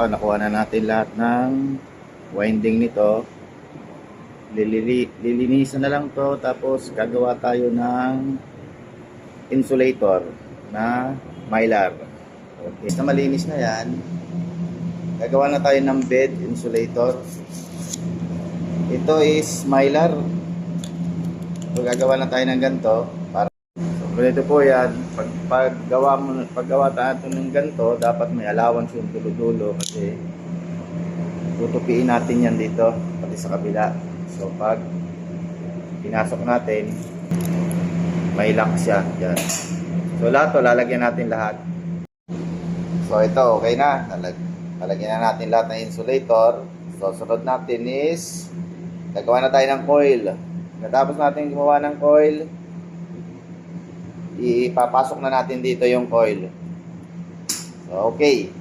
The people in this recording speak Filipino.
nakuha na natin lahat ng winding nito. Lilinisan na lang to, tapos gagawa tayo ng insulator na mylar. Okay, na malinis na yan, gagawa na tayo ng bed insulator. Ito is mylar. So gagawa na tayo ng ganito para ganito po yan. Paggawa tayo ng ganito, dapat may allowance yung dulo-dulo kasi tutupiin natin yan dito pati sa kabila. So pag pinasok natin, may lock siya yan. So lahat to, lalagyan natin lahat. So ito okay na, lalagyan na natin lahat ng insulator. So sunod natin is gagawa na tayo ng coil. Katapos natin gumawa ng coil, ipapasok na natin dito yung coil. So, okay.